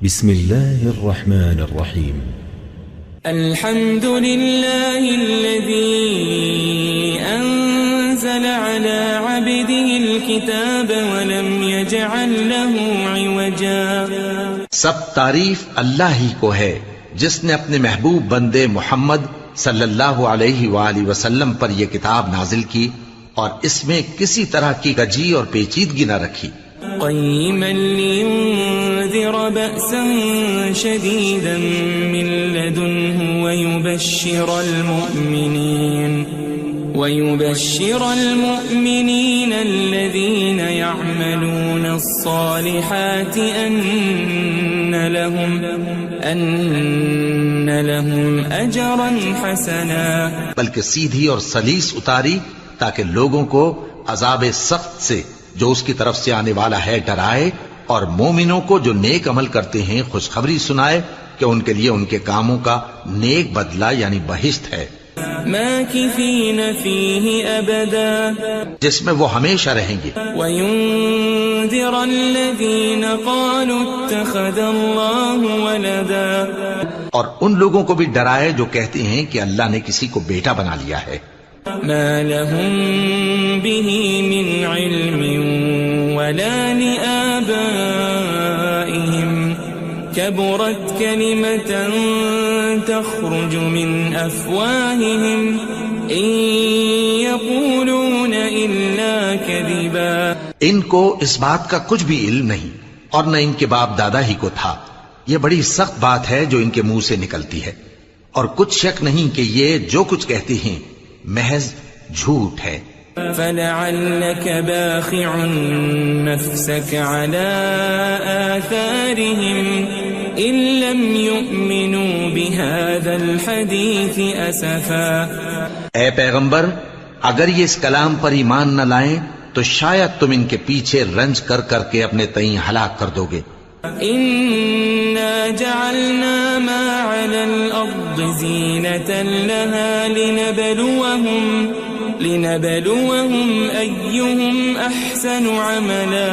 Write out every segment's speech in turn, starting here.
بسم الله الرحمن الرحيم. الحمد لله الذي أنزل على عبده الكتاب ولم يجعل له عوجا. سب تعریف اللہ ہی کو ہے جس نے اپنے محبوب بندے محمد صلی اللہ علیہ وآلہ وسلم پر یہ کتاب نازل کی اور اس میں کسی طرح کی کجی اور پیچیدگی نہ رکھی. قيما لينذر بأسا شديدا من لدنه ويبشر المؤمنين الذين يعملون الصالحات أن لهم أجرا حسنا. بلکہ سیدھی اور سلیس اتاری تاکہ لوگوں کو عذاب سخت سے جو اس کی طرف سے آنے والا ہے ڈرائے، اور مومنوں کو جو نیک عمل کرتے ہیں خوشخبری سنائے کہ ان کے لیے ان کے کاموں کا نیک بدلہ یعنی بہشت ہے، ماکثین فیہ ابدا، جس میں وہ ہمیشہ رہیں گے. وینذر الذین قالوا اتخذ اللہ ولدا، اور ان لوگوں کو بھی ڈرائے جو کہتے ہیں کہ اللہ نے کسی کو بیٹا بنا لیا ہے. ما لهم به من علم ولا لآبائهم كبرت كلمة تخرج من أفواههم إن يقولون إلا كذبا. ان کو اس بات کا کچھ بھی علم نہیں اور نہ ان کے باپ دادا ہی کو تھا. یہ بڑی سخت بات ہے جو ان کے منہ سے نکلتی ہے، اور کچھ شک نہیں کہ یہ جو کچھ کہتے ہیں محض جھوٹ ہے. فلعلك باخع نفسك على آثارهم إن لم يؤمنوا بهذا الحديث أسفا. اے پیغمبر، اگر یہ اس کلام پر ایمان نہ لائیں تو شاید تم ان کے پیچھے رنج کر کر کے اپنے تئیں ہلاک کر دو گے. إنا جعلنا ما على الأرض زينة لها لنبلوهم أيهم أحسن عملا.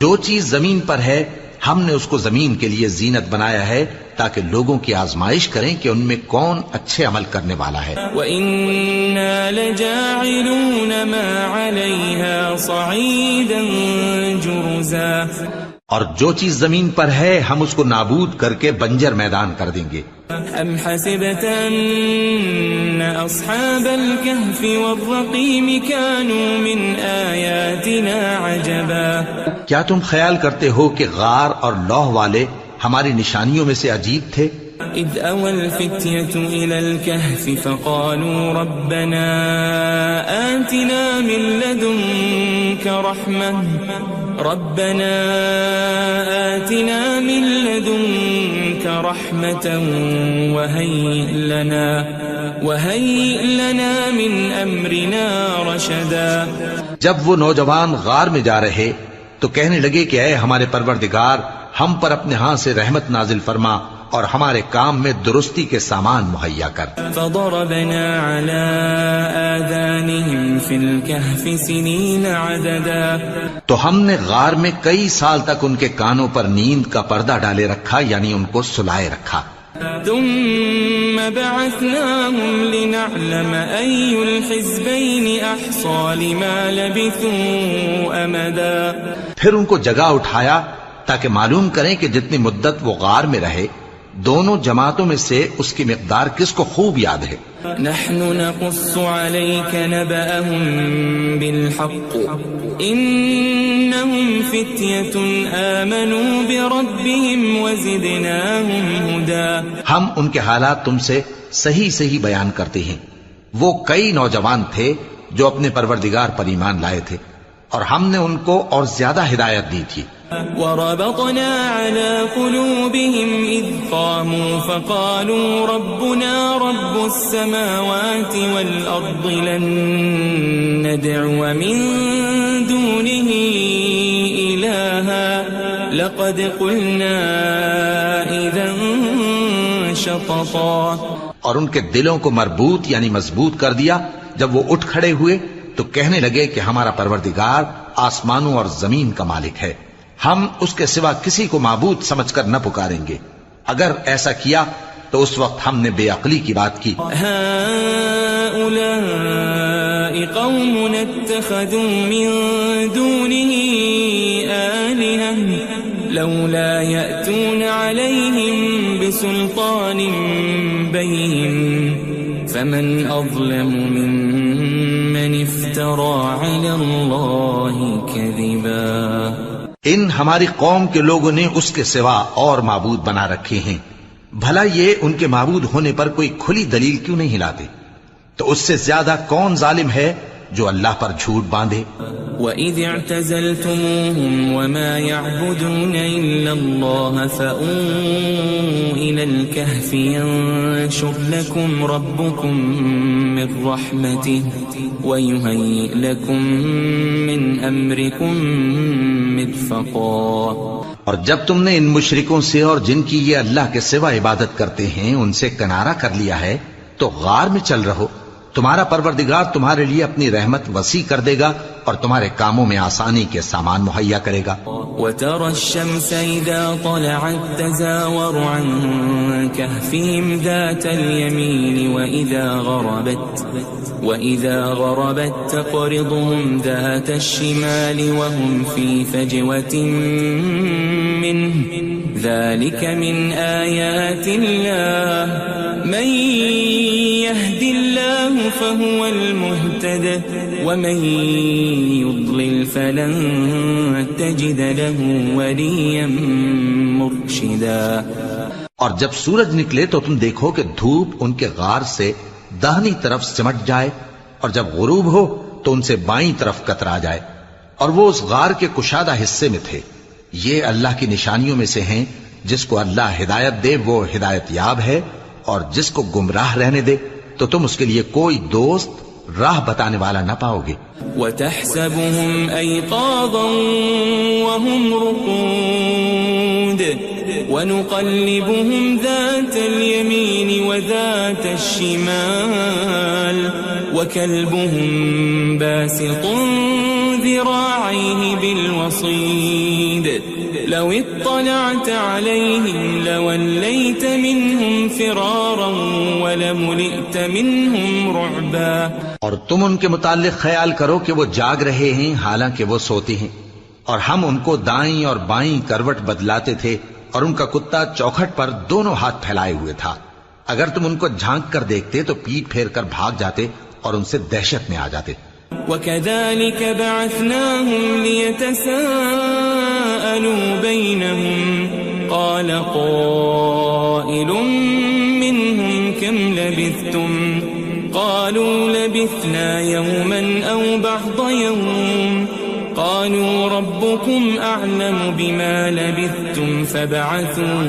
جو چیز زمین پر ہے ہم نے اس کو زمین کے لیے زینت بنایا ہے تاکہ لوگوں کی آزمائش کریں کہ ان میں کون اچھے عمل کرنے والا ہے. وَإِنَّا لَجَاعِلُونَ مَا عَلَيْهَا صَعِيدًا جُرُزًا. اور جو چیز زمین پر ہے ہم اس کو نابود کر کے بنجر میدان کر دیں گے. ام حسبت ان اصحاب الكهف والرقيم كانوا من آیاتنا عجبا. کیا تم خیال کرتے ہو کہ غار اور لوح والے ہماری نشانیوں میں سے عجیب تھے؟ اذ اوى الفتية الى الكهف فقالوا ربنا آتنا من لدنك رحمة وهيئ لنا من أمرنا رشدا. جب وہ نوجوان غار میں جا رہے تو کہنے لگے کہ اے ہمارے پروردگار، ہم پر اپنے ہاں سے رحمت نازل فرما اور ہمارے کام میں درستی کے سامان مہیا کر. فضربنا على آذانهم في الكهف سنين عددا. تو ہم نے غار میں کئی سال تک ان کے کانوں پر نیند کا پردہ ڈالے رکھا، یعنی ان کو سلائے رکھا. ثم بعثناهم لنعلم أي الحزبين أحصى لما لبثوا أمدا. پھر ان کو جگہ اٹھایا تاکہ معلوم کریں کہ جتنی مدت وہ غار میں رہے دونوں جماعتوں میں سے اس کی مقدار کس کو خوب یاد ہے. نحن نقص عليك نبأهم بالحق إنهم فتية آمنوا بربهم وزدناهم هدى. ہم ان کے حالات تم سے صحیح صحیح بیان کرتے ہیں. وہ کئی نوجوان تھے جو اپنے پروردگار پر ایمان لائے تھے اور ہم نے ان کو اور زیادہ ہدایت دی تھی. وربطنا على قلوبهم إذ قاموا فقالوا ربنا رب السماوات والأرض لن ندعو من دونه إلها لقد قلنا إذا شططا. اور ان کے دلوں کو مربوط یعنی مضبوط کر دیا. جب وہ اٹھ کھڑے ہوئے تو کہنے لگے کہ ہمارا پروردگار آسمانوں اور زمین کا مالک ہے، ہم اس کے سوا کسی کو معبود سمجھ کر نہ پکاریں گے. اگر ایسا کیا تو اس وقت ہم نے بے عقلی کی بات کی. هؤلاء قوم اتخذوا من دونه آلهة لولا يأتون عليهم بسلطان بين فمن أظلم ممن افترى على الله كذبا. ان ہماری قوم کے لوگوں نے اس کے سوا اور معبود بنا رکھے ہیں. بھلا یہ ان کے معبود ہونے پر کوئی کھلی دلیل کیوں نہیں لاتے؟ تو اس سے زیادہ کون ظالم ہے جو اللہ پر جھوٹ باندھے؟ وَإِذِ اعْتَزَلْتُمُوهُمْ وَمَا يَعْبُدُونَ إِلَّا اللَّهَ فَأْوُوا إِلَى الْكَهْفِ يَنشُرْ لَكُمْ رَبُّكُمْ مِنْ رَحْمَتِهِ وَيُهَيِّئْ لَكُمْ مِنْ أَمْرِكُمْ مِرْفَقًا. اور جب تم نے ان مشرکوں سے اور جن کی یہ اللہ کے سوا عبادت کرتے ہیں ان سے کنارہ کر لیا ہے تو غار میں چل رہو. تمہارا پروردگار تمہارے لیے اپنی رحمت وسیع کر دے گا اور تمہارے کاموں میں آسانی کے سامان مہیا کرے گا. وَتَرَى الشَّمْسَ إِذَا طَلَعَتْ تَزَاوَرُ عَنْ كَهْفِهِمْ ذَاتَ الْيَمِينِ وَإِذَا غَرَبَتْ تَقْرِضُهُمْ ذَاتَ الشِّمَالِ وَهُمْ فِي فَجْوَةٍ مِّنْهُ ذَلِكَ مِنْ آيَاتِ اللَّهِ مَنْ يَهْدِ اللَّهُ فَهُوَ الْمُهْتَدِ وَمَنْ يُضْلِلْ فَلَنْ تَجِدَ لَهُ وَلِيًّا مُرْشِدًا. اور جب سورج نکلے تو تم دیکھو کہ دھوپ ان کے غار سے داہنی طرف سمٹ جائے اور جب غروب ہو تو ان سے بائیں طرف کترا جائے اور وہ اس غار کے کشادہ حصے میں تھے. یہ اللہ کی نشانیوں میں سے ہیں. جس کو اللہ ہدایت دے وہ ہدایت یاب ہے اور جس کو گمراہ رہنے دے تو تم اس کے لیے کوئی دوست راہ بتانے والا نہ پاؤ گے. وَتَحْسَبُهُمْ أَيْقَاظًا وَهُمْ رُقُودٌ وَنُقَلِّبُهُمْ ذَاتَ الْيَمِينِ وَذَاتَ الشِّمَالِ وَكَلْبُهُمْ بَاسِطٌ ذِرَاعَيْهِ بِالْوَصِيدِ لَوِ اطَّلَعْتَ عَلَيْهِمْ لَوَلَّيْتَ مِنْهُمْ فِرَارًا وَلَمُلِئْتَ مِنْهُمْ رُعْبًا. اور تم ان کے متعلق خیال کرو کہ وہ جاگ رہے ہیں حالانکہ وہ سوتے ہیں اور ہم ان کو دائیں اور بائیں کروٹ بدلاتے تھے اور ان کا کتا چوکھٹ پر دونوں ہاتھ پھیلائے ہوئے تھا. اگر تم ان کو جھانک کر دیکھتے تو پیٹ پھیر کر بھاگ جاتے اور ان سے دہشت میں آ جاتے. وَكَذَلِكَ بَعَثْنَاهُمْ لِيَتَسَاءَلُوا بَيْنَهُمْ قَالَ قَائِلٌ مِّنْهُمْ كَمْ لَبِثْتُمْ قَالُوا لَبِثْنَا يَوْمًا أَوْ بَعْضَ يَوْمٍ قَالُوا رَبُّكُمْ أَعْلَمُ بِمَا لَبِثْتُمْ فَابْعَثُوا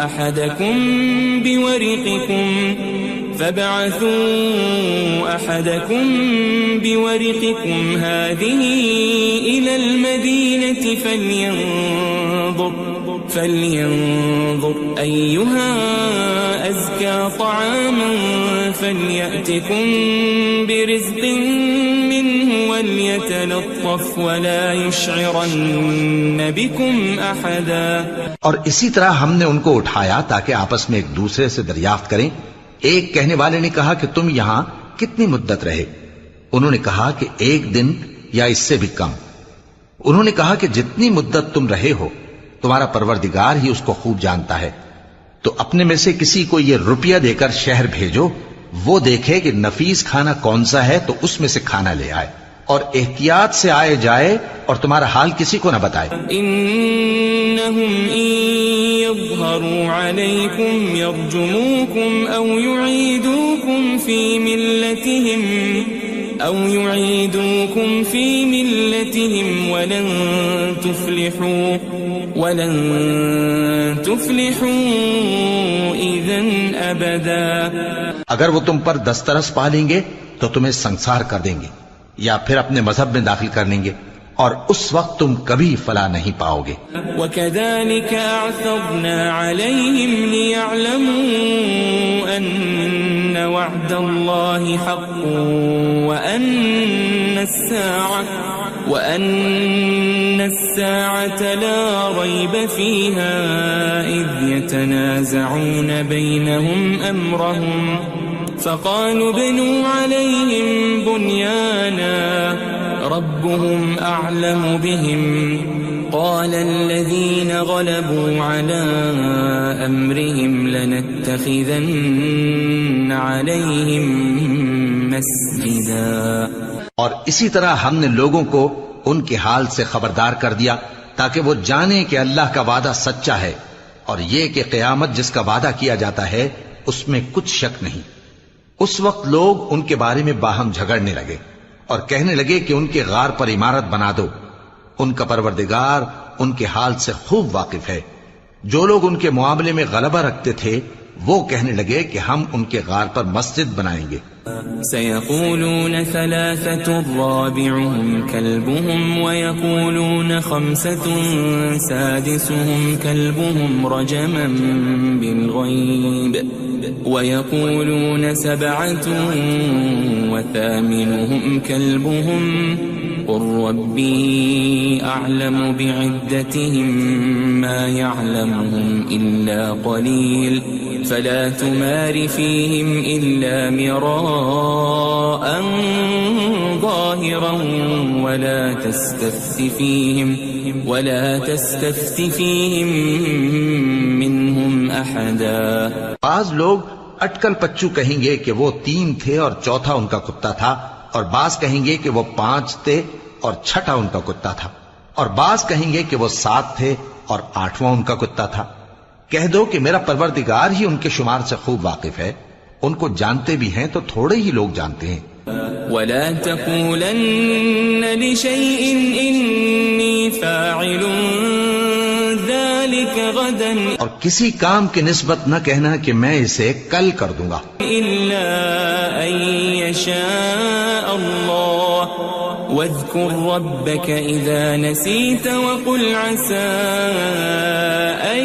أَحَدَكُمْ بِوَرِقِكُمْ هَذِهِ إِلَى الْمَدِينَةِ فَلْيَنظُرْ أَيُّهَا أَزْكَى طَعَامًا فَلْيَأْتِكُمْ بِرِزْقٍ مِّنْهُ وَلْيَتَلَطَّفْ وَلَا يُشْعِرَنَّ بِكُمْ أَحَدًا. اور اسی طرح ہم نے ان کو اٹھایا تاکہ آپس میں ایک دوسرے سے دریافت کریں. ایک کہنے والے نے کہا کہ تم یہاں کتنی مدت رہے؟ انہوں نے کہا کہ 1 دن یا اس سے بھی کم. انہوں نے کہا کہ جتنی مدت تم رہے ہو تمہارا پروردگار ہی اس کو خوب جانتا ہے. تو اپنے میں سے کسی کو یہ روپیہ دے کر شہر بھیجو، وہ دیکھے کہ نفیس کھانا کون سا ہے تو اس میں سے کھانا لے آئے اور احتیاط سے آئے جائے اور تمہارا حال کسی کو نہ بتائے. انہم ان یظہروا علیکم یرجموکم او یعیدوکم فی ملتہم ولن تفلحوا اذن ابدا. اگر وہ تم پر دسترس پا لیں گے تو تمہیں سنسار کر دیں گے یا پھر اپنے مذہب میں داخل کر لیں گے اور اس وقت تم کبھی فلاح نہیں پاؤ گے. وَكَذَلِكَ أَعْثَرْنَا عَلَيْهِمْ لِيَعْلَمُوا أَنَّ وَعْدَ اللَّهِ حَقٌّ وَأَنَّ وأن الساعة لا ريب فيها إذ يتنازعون بينهم أمرهم فقالوا ابنوا عليهم بنيانا ربهم أعلم بهم قال الذين غلبوا على أمرهم لنتخذن عليهم مسجدا. اور اسی طرح ہم نے لوگوں کو ان کے حال سے خبردار کر دیا تاکہ وہ جانیں کہ اللہ کا وعدہ سچا ہے اور یہ کہ قیامت جس کا وعدہ کیا جاتا ہے اس میں کچھ شک نہیں. اس وقت لوگ ان کے بارے میں باہم جھگڑنے لگے اور کہنے لگے کہ ان کے غار پر عمارت بنا دو. ان کا پروردگار ان کے حال سے خوب واقف ہے. جو لوگ ان کے معاملے میں غلبہ رکھتے تھے وہ کہنے لگے کہ ہم ان کے غار پر مسجد بنائیں گے. سيقولون ثلاثة رابعهم كلبهم ويقولون خمسة سادسهم كلبهم رجما بالغيب ويقولون سبعة وثامنهم كلبهم قل ربي أعلم بعدتهم ما يعلمهم إلا قليل فلا تمار فيهم إلا مراء ظاهرا ولا تستفت فيهم منهم أحدا. بعض لوگ اٹکل پچو کہیں گے کہ وہ 3 تھے اور چوتھا ان کا کتا تھا، اور بعض کہیں گے کہ وہ 5 تھے اور چھٹا ان کا کتا تھا، اور بعض کہیں گے کہ وہ 7 تھے اور 8واں ان کا کتا تھا. کہہ دو کہ میرا پروردگار ہی ان کے شمار سے خوب واقف ہے. ان کو جانتے بھی ہیں تو تھوڑے ہی لوگ جانتے ہیں. ولا تقولن لشيء إني فاعل ذلك غدا اور کسی کام کی نسبت نہ کہنا کہ میں اسے کل کر دوں گا إلا أن يشاء الله واذكر ربك إذا نسيت وقل عسى أن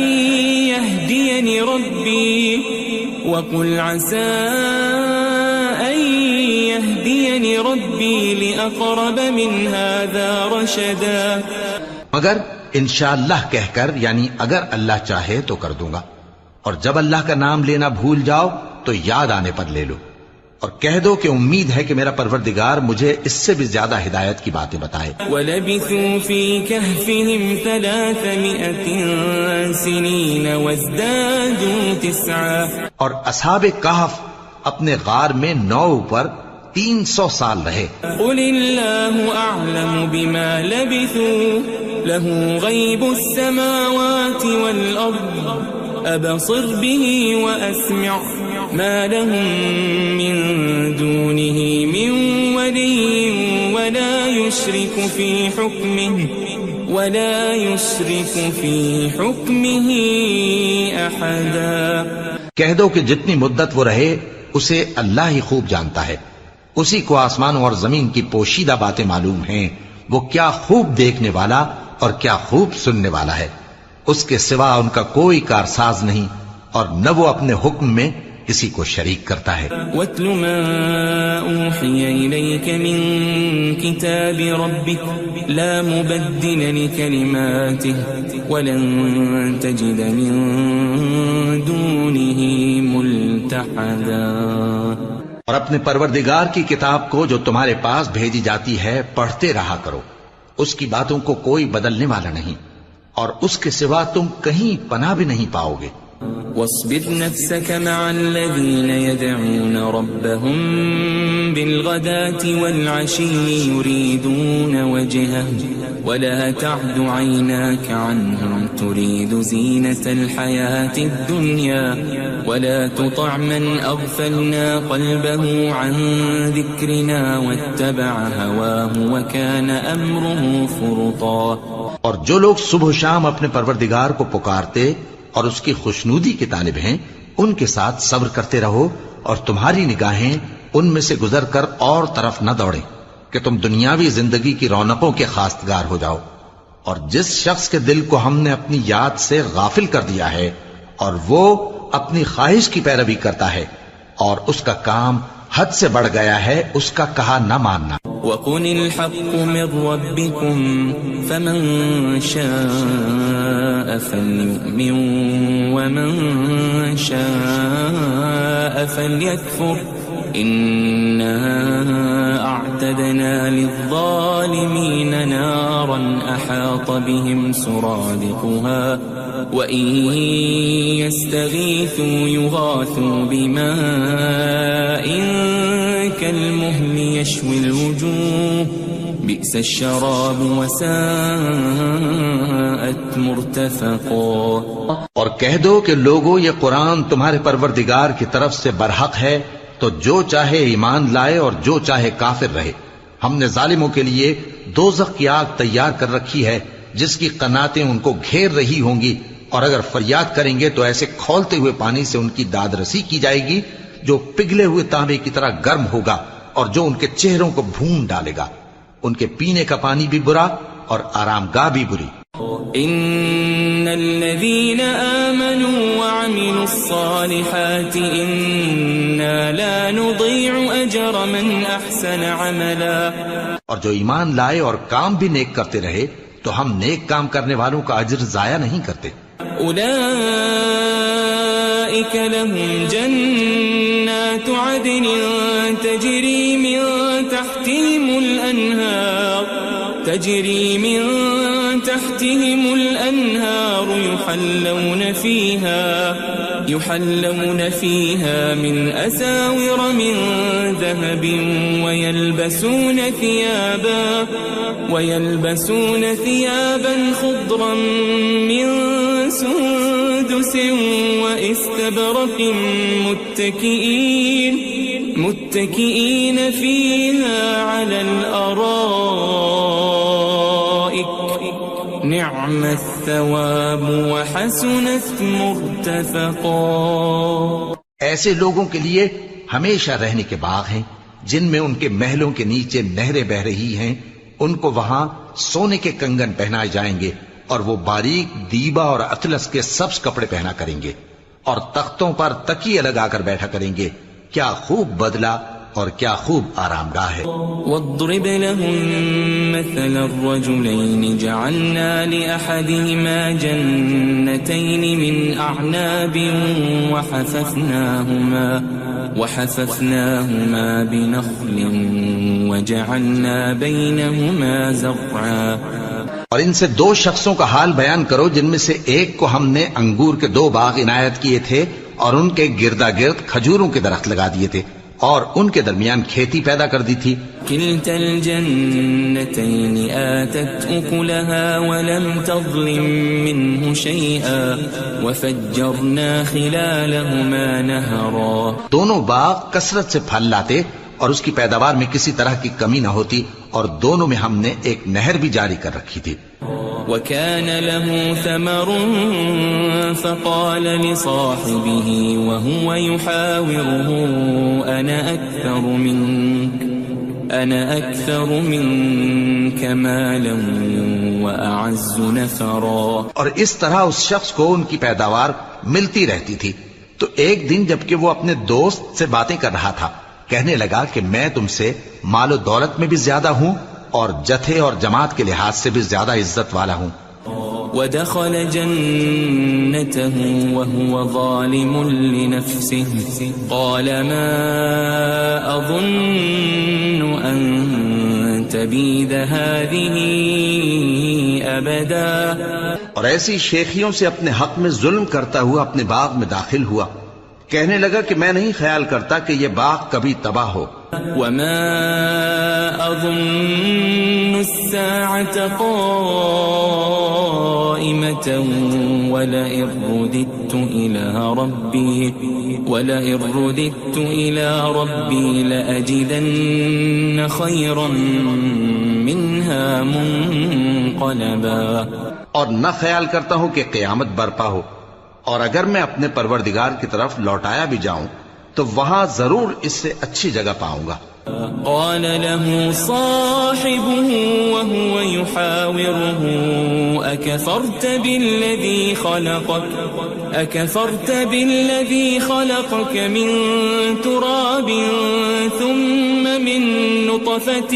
يهديني ربي لأقرب من هذا رشدا. مگر انشاءاللہ کہہ کر، یعنی اگر اللہ چاہے تو کر دوں گا، اور جب اللہ کا نام لینا بھول جاؤ تو یاد آنے پر لے لو، اور کہہ دو کہ امید ہے کہ میرا پروردگار مجھے اس سے بھی زیادہ ہدایت کی باتیں بتائے. وَلَبِثُوا فِي كَهْفِهِمْ 300 سِنِينَ وَازْدَادُوا 9. اور اصحاب کہف اپنے غار میں 9 پر 300 سال رہے. قُلِ اللَّهُ أَعْلَمُ بِمَا لَبِثُوا لَهُ غَيْبُ السَّمَاوَاتِ وَالْأَرْضِ أَبَصِرْ بِهِ وَأَسْمِعْ مَا لَهُم مِّن دُونِهِ مِن وَلِيٍّ وَلَا يُشْرِكُ فِي حُكْمِهِ أَحَدًا. کہہ دو کہ جتنی مدت وہ رہے اسے اللہ ہی خوب جانتا ہے. اسی کو آسمانوں اور زمین کی پوشیدہ باتیں معلوم ہیں. وہ کیا خوب دیکھنے والا اور کیا خوب سننے والا ہے. اس کے سوا ان کا کوئی کارساز نہیں، اور نہ وہ اپنے حکم میں کسی کو شریک کرتا ہے. وَاتْلُ مَا أُوحِيَ إِلَيْكَ مِن كِتَابِ رَبِّكَ لَا مُبَدِّلَ لِكَلِمَاتِهِ وَلَن تَجِدَ مِن دُونِهِ مُلْتَحَدًا. اور اپنے پروردگار کی کتاب کو جو تمہارے پاس بھیجی جاتی ہے پڑھتے رہا کرو. اس کی باتوں کو کوئی بدلنے والا نہیں، اور اس کے سوا تم کہیں پناہ بھی نہیں پاؤ گے. واصبر نفسك مع الذين يدعون ربهم بالغداة والعشي يريدون وجهه ولا تعد عيناك عنهم تريد زينة الحياة الدنيا ولا تطع من أغفلنا قلبه عن ذكرنا واتبع هواه وكان أمره فرطا. اور جو لوگ صبح و شام اپنے پروردگار کو پکارتے اور اس کی خوشنودی کے طالب ہیں ان کے ساتھ صبر کرتے رہو، اور تمہاری نگاہیں ان میں سے گزر کر اور طرف نہ دوڑیں کہ تم دنیاوی زندگی کی رونقوں کے خواستگار ہو جاؤ. اور جس شخص کے دل کو ہم نے اپنی یاد سے غافل کر دیا ہے اور وہ اپنی خواہش کی پیروی کرتا ہے اور اس کا کام حد سے بڑھ گیا ہے، اس کا کہا نہ ماننا. وقل الحق من ربكم فمن شاء فليؤمن ومن شاء فليكفر إنا أعتدنا للظالمين نارا أحاط بهم سرادقها وإن يستغيثوا يغاثوا بماء كالمهل يشوي الوجوه بئس الشراب وساءت مرتفقا. اور کہہ دو کہ لوگو یہ قرآن تمہارے پروردگار کی طرف سے برحق ہے، تو جو چاہے ایمان لائے اور جو چاہے کافر رہے. ہم نے ظالموں کے لیے دوزخ کی آگ تیار کر رکھی ہے جس کی قناتیں ان کو گھیر رہی ہوں گی، اور اگر فریاد کریں گے تو ایسے کھولتے ہوئے پانی سے ان کی داد رسی کی جائے گی جو پگھلے ہوئے تانبے کی طرح گرم ہوگا اور جو ان کے چہروں کو بھون ڈالے گا. ان کے پینے کا پانی بھی برا اور آرام گاہ بھی بری. ان الذين آمنوا وعملوا الصالحات انا لا نضيع اجر من احسن عملا. اور جو ایمان لائے اور کام بھی نیک کرتے رہے تو ہم نیک کام کرنے والوں کا اجر ضائع نہیں کرتے. اولئك لهم جنات عدن تجري من تحتهم الأنهار يحلون فيها من أساور من ذهب ويلبسون ثيابا خضرا من سندس واستبرق متكئين فيها على الأرائك نعم الثواب وحسنت مرتفقا. ایسے لوگوں کے لیے ہمیشہ رہنے کے باغ ہیں جن میں ان کے محلوں کے نیچے نہریں بہ رہی ہیں. ان کو وہاں سونے کے کنگن پہنائے جائیں گے اور وہ باریک دیبا اور اطلس کے سبز کپڑے پہنا کریں گے اور تختوں پر تکیے لگا کر بیٹھا کریں گے. کیا خوب بدلہ اور کیا خوب آرام گاہ ہے. واضرب لهم مثل الرجلين جعلنا لأحدهما جنتين من أعناب وحففناهما بنخل وجعلنا بينهما زرعا. اور ان سے دو شخصوں کا حال بیان کرو جن میں سے ایک کو ہم نے انگور کے 2 باغ عنایت کیے تھے اور ان کے گردا گرد کھجوروں کے درخت لگا دیے تھے اور ان کے درمیان کھیتی پیدا کر دی تھی. كلتا الجنتين آتت أكلها ولم تظلم منه شيئا وفجرنا خلالهما نهرا. دونوں باغ کثرت سے پھل لاتے اور اس کی پیداوار میں کسی طرح کی کمی نہ ہوتی اور دونوں میں ہم نے ایک نہر بھی جاری کر رکھی تھی. وكان له ثمر فقال لصاحبه وهو يحاوره أنا أكثر منك مالا وأعز نفرا. اور اس طرح اس شخص کو ان کی پیداوار ملتی رہتی تھی. تو ایک دن جبکہ وہ اپنے دوست سے باتیں کر رہا تھا کہنے لگا کہ میں تم سے مال و دولت میں بھی زیادہ ہوں اور جتھے اور جماعت کے لحاظ سے بھی زیادہ عزت والا ہوں. ودخل جنته وهو ظالم لنفسه قال ما أظن أن تبيد هذه أبدا. اور ایسی شیخیوں سے اپنے حق میں ظلم کرتا ہوا اپنے باغ میں داخل ہوا. کہنے لگا کہ میں نہیں خیال کرتا کہ یہ باغ کبھی تباہ ہو. وما أظن الساعة قائمة ولئن رددت إلى ربي لأجدن خيرا منها منقلبا. اور نہ خیال کرتا ہوں کہ قیامت برپا ہو اور اگر میں اپنے پروردگار کی طرف لوٹایا بھی جاؤں تو وہاں ضرور اس سے اچھی جگہ پاؤں گا. قال له صاحبه وهو يحاوره أكفرت بالذي خلقك أكفرت بالذي خلقك من تراب ثم من نطفة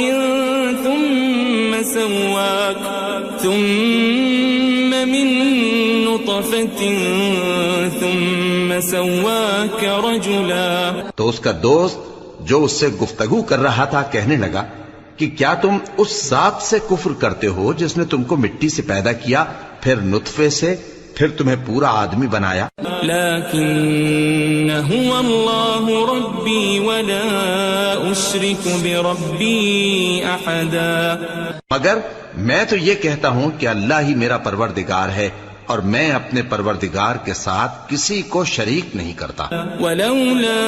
ثم سواك رجلا. تو اس کا دوست جو اس سے گفتگو کر رہا تھا کہنے لگا کہ کیا تم اس ذات سے کفر کرتے ہو جس نے تم کو مٹی سے پیدا کیا، پھر نطفے سے، پھر تمہیں پورا آدمی بنایا. لكن هو الله ربي ولا أشرك بربي أحدا. مگر میں تو یہ کہتا ہوں کہ اللہ ہی میرا پروردگار ہے اور میں اپنے پروردگار کے ساتھ کسی کو شریک نہیں کرتا. ولولا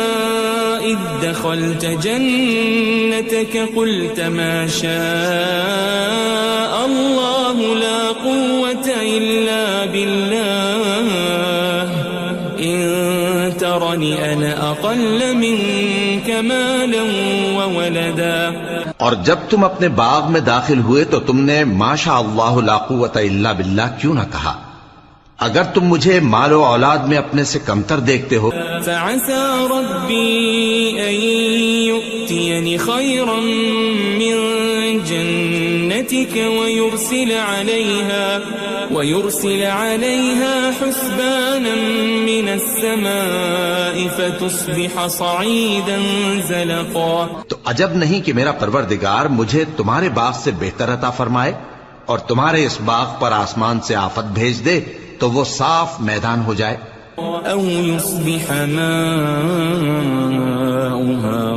إذ دخلت جنتك قلت ما شاء الله لا قوة إلا بالله إن ترني أنا أقل منك مالا وولدا. اور جب تم اپنے باغ میں داخل ہوئے تو تم نے ما شاء اللہ لا قوت الا باللہ کیوں نہ کہا؟ اگر تم مجھے مال و اولاد میں اپنے سے کمتر دیکھتے ہو. فعسى ربي أن يؤتيني خيرا من جنتك ويرسل عليها حسبانا من السماء فتصبح صعيدا زلقا. تو عجب نہیں کہ میرا پروردگار مجھے تمہارے باغ سے بہتر عطا فرمائے اور تمہارے اس باغ پر آسمان سے آفت بھیج دے تو وہ صاف میدان ہو جائے. أو يصبح ماؤها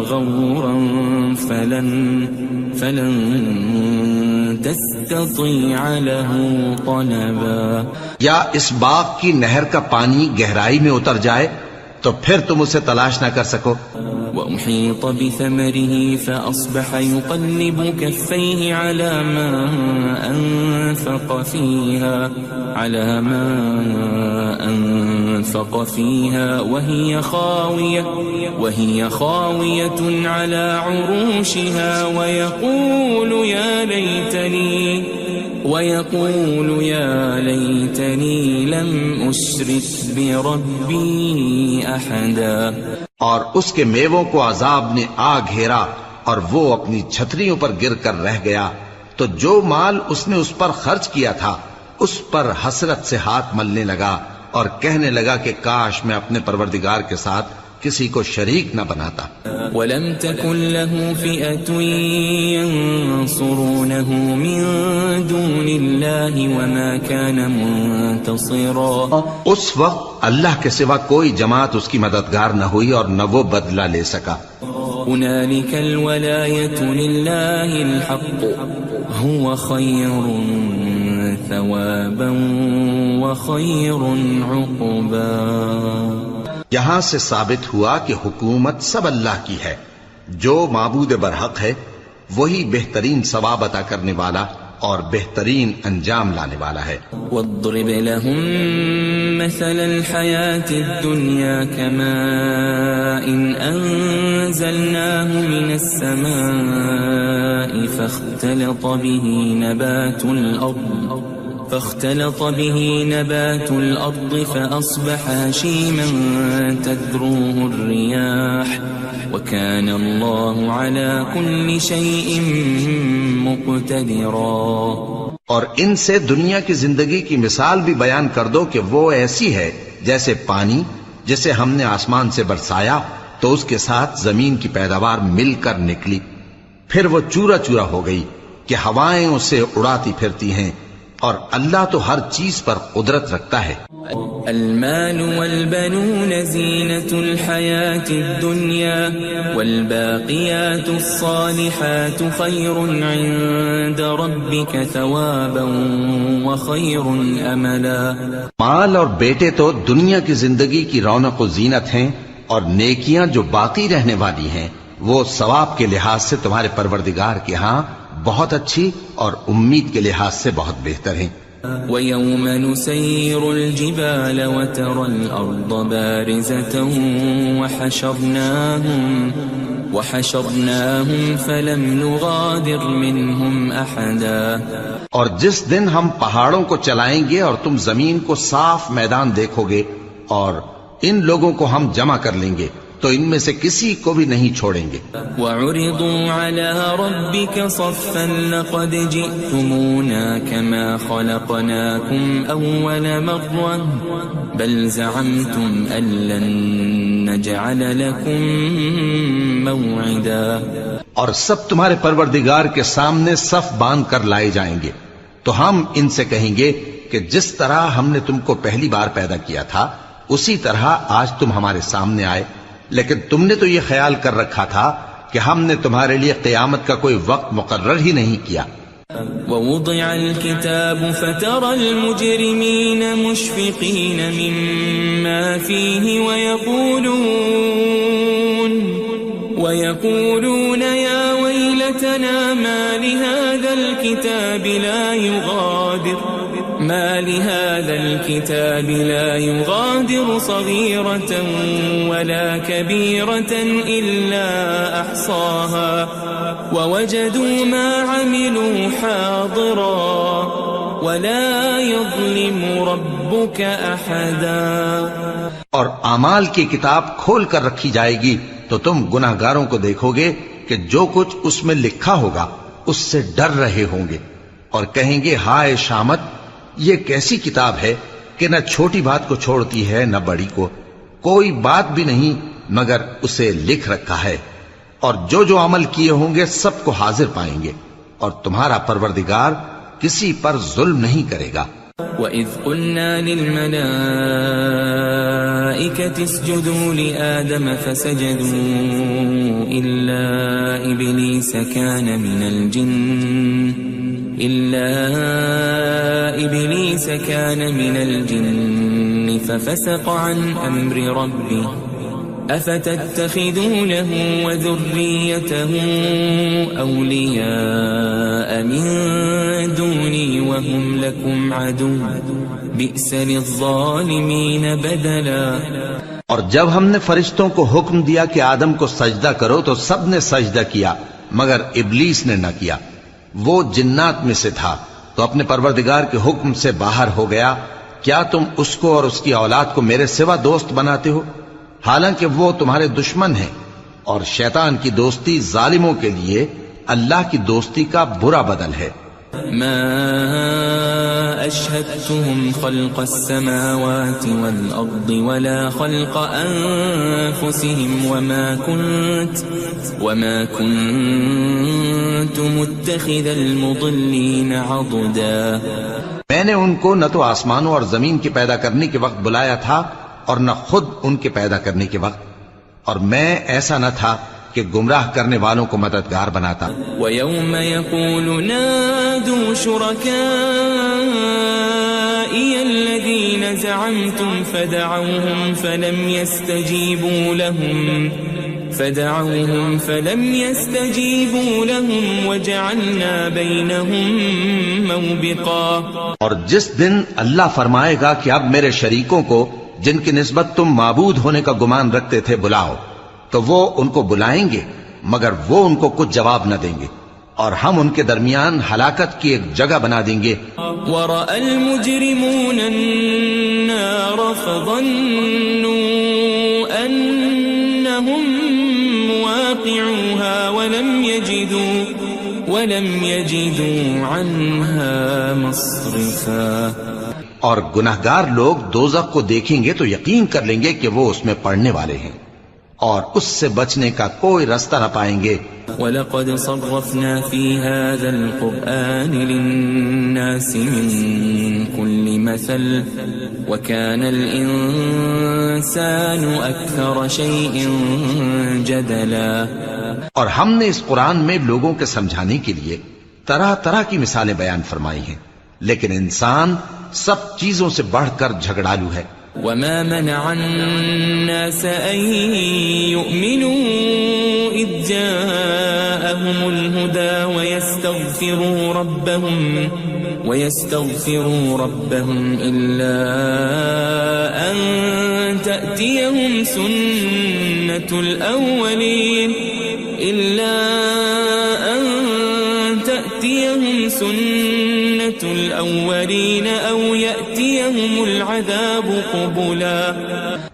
غورا فلن تستطيع له طلبا. یا اس باغ کی نہر کا پانی گہرائی میں اتر جائے تو پھر تم اسے تلاش نہ کر سکو. وأحيط بثمره فأصبح يقلب كفيه على ما أنفق فيها وهي خاوية على عروشها ويقول يا ليتني لم أشرك بربي أحدا. اور اس کے میووں کو عذاب نے آ گھیرا اور وہ اپنی چھتریوں پر گر کر رہ گیا تو جو مال اس نے اس پر خرچ کیا تھا اس پر حسرت سے ہاتھ ملنے لگا اور کہنے لگا کہ کاش میں اپنے پروردگار کے ساتھ کسی کو شریک نہ بناتا. ولم تكن له فئة ينصرونه من دون الله وما كان منتصرا. اس وقت اللہ کے سوا کوئی جماعت اس کی مددگار نہ ہوئی اور نہ وہ بدلہ لے سکا. هنالك الولاية لله الحق هو خير ثوابا وخير عقبا. یہاں سے ثابت ہوا کہ حکومت سب اللہ کی ہے. جو معبود برحق ہے وہی بہترین ثواب عطا کرنے والا اور بہترین انجام لانے والا ہے. واضرب لهم مثل الحياة الدنيا كماء أنزلناه من السماء فاختلط به نبات الأرض فأصبح هشيما تذروه الرياح وكان الله على كل شيء مقتدرا. اور ان سے دنیا کی زندگی کی مثال بھی بیان کر دو کہ وہ ایسی ہے جیسے پانی جسے ہم نے آسمان سے برسایا تو اس کے ساتھ زمین کی پیداوار مل کر نکلی، پھر وہ چورا چورا ہو گئی کہ ہوائیں اسے اڑاتی پھرتی ہیں، اور اللہ تو ہر چیز پر قدرت رکھتا ہے. المال والبنون زينة الحياة الدنيا والباقيات الصالحات خير عند ربك ثوابا وخير أملا. مال اور بیٹے تو دنیا کی زندگی کی رونق و زینت ہیں، اور نیکیاں جو باقی رہنے والی ہیں وہ ثواب کے لحاظ سے تمہارے پروردگار کے ہاں بہت اچھی اور امید کے لحاظ سے بہت بہتر ہیں. وَيَوْمَ نُسَيِّرُ الْجِبَالَ وَتَرَى الْأَرْضَ بَارِزَةً وَحَشَرْنَاهُمْ فَلَمْ نُغَادِرْ مِنْهُمْ أَحَدًا. اور جس دن ہم پہاڑوں کو چلائیں گے اور تم زمین کو صاف میدان دیکھو گے اور ان لوگوں کو ہم جمع کر لیں گے تو ان میں سے کسی کو بھی نہیں چھوڑیں گے. وَعُرِضُوا عَلَى رَبِّكَ صَفًّا لَقَدْ جِئْتُمُونَا كَمَا خَلَقْنَاكُمْ أَوَّلَ مَرَّةٍ بَلْ زَعَمْتُمْ أَن لَّن نَّجْعَلَ لَكُم مَّوْعِدًا. اور سب تمہارے پروردگار کے سامنے صف باندھ کر لائے جائیں گے تو ہم ان سے کہیں گے کہ جس طرح ہم نے تم کو پہلی بار پیدا کیا تھا اسی طرح آج تم ہمارے سامنے آئے، لیکن تم نے تو یہ خیال کر رکھا تھا کہ ہم نے تمہارے لیے قیامت کا کوئی وقت مقرر ہی نہیں کیا. ووضع الكتاب فترى المجرمين مشفقين مما فيه ويقولون يا ويلتنا ما لهذا الكتاب لا يغادر صغيرة ولا كبيرة إلا أحصاها ووجدوا ما عملوا حاضرا ولا يظلم ربك أحدا. اور اعمال کی کتاب کھول کر رکھی جائے گی تو تم گناہگاروں کو دیکھو گے کہ جو کچھ اس میں لکھا ہوگا اس سے ڈر رہے ہوں گے اور کہیں گے ہائے شامت، یہ کیسی کتاب ہے کہ نہ چھوٹی بات کو چھوڑتی ہے نہ بڑی کو، کوئی بات بھی نہیں مگر اسے لکھ رکھا ہے، اور جو جو عمل کیے ہوں گے سب کو حاضر پائیں گے، اور تمہارا پروردگار کسی پر ظلم نہیں کرے گا. وَإِذْ قُلْنَا لِلْمَلَائِكَةِ اسْجُدُوا لِآدَمَ فَسَجَدُوا إِلَّا إِبْلِيسَ كَانَ مِنَ الْجِنِّ فَفَسَقَ عَنْ أَمْرِ رَبِّهِ أَفَتَتَّخِذُونَهُ وَذُرِّيَّتَهُ أَوْلِيَاءَ مِن دُونِي وَهُمْ لَكُمْ عَدُوٌّ بِئْسَ لِلظَّالِمِينَ بَدَلًا. اور جب ہم نے فرشتوں کو حکم دیا کہ آدم کو سجدہ کرو تو سب نے سجدہ کیا مگر ابلیس نے نہ کیا، وہ جنات میں سے تھا تو اپنے پروردگار کے حکم سے باہر ہو گیا. کیا تم اس کو اور اس کی اولاد کو میرے سوا دوست بناتے ہو حالانکہ وہ تمہارے دشمن ہیں، اور شیطان کی دوستی ظالموں کے لیے اللہ کی دوستی کا برا بدل ہے. ما أشهدتهم خلق السماوات والأرض ولا خلق أنفسهم وما كنت متخذ المضلين عضدا. میں نے ان کو نہ تو آسمانوں اور زمین کے پیدا کرنے کے وقت بلایا تھا اور نہ خود ان کے پیدا کرنے کے وقت، اور میں ایسا نہ تھا کہ گمراہ کرنے والوں کو مددگار بناتا. وَيَوْمَ يَقُولُ نَادُوا شُرَكَائِيَ الَّذِينَ زَعَمْتُمْ فَدَعَوْهُمْ فَلَمْ يَسْتَجِيبُوا لَهُمْ وَجَعَلْنَا بَيْنَهُمْ مَوْبِقًا. اور جس دن اللہ فرمائے گا کہ اب میرے شریکوں کو جن کی نسبت تم معبود ہونے کا گمان رکھتے تھے بلاؤ، تو وہ ان کو بلائیں گے مگر وہ ان کو کچھ جواب نہ دیں گے، اور ہم ان کے درمیان ہلاکت کی ایک جگہ بنا دیں گے. وَرَأَى الْمُجْرِمُونَ النَّارَ فَظَنُّوا أَنَّهُمْ مُوَاقِعُوهَا وَلَمْ يَجِدُوا عَنْهَا مَصْرِفًا. اور گناہگار لوگ دوزخ کو دیکھیں گے تو یقین کر لیں گے کہ وہ اس میں پڑنے والے ہیں اور اس سے بچنے کا کوئی راستہ نہ پائیں گے. وَلَقَدْ صَرَّفْنَا فِي هَذَا الْقُرْآنِ لِلنَّاسِ مِنْ كُلِّ مَثَلٍ وَكَانَ الْإِنسَانُ أَكْثَرَ شَيْءٍ جَدَلًا. اور ہم نے اس قرآن میں لوگوں کے سمجھانے کے لیے طرح طرح کی مثالیں بیان فرمائی ہیں، لیکن انسان سب چیزوں سے بڑھ کر جھگڑالو ہے. وَمَا مَنَعَ النَّاسَ أَن يُؤْمِنُوا إِذْ جَاءَهُمُ الْهُدَى وَيَسْتَغْفِرُوا رَبَّهُمْ إِلَّا أَن تَأْتِيَهُمْ سُنَّةُ الْأَوَّلِينَ أَوْ يَأْتِيَهُمُ الْعَذَابُ قُبُلًا.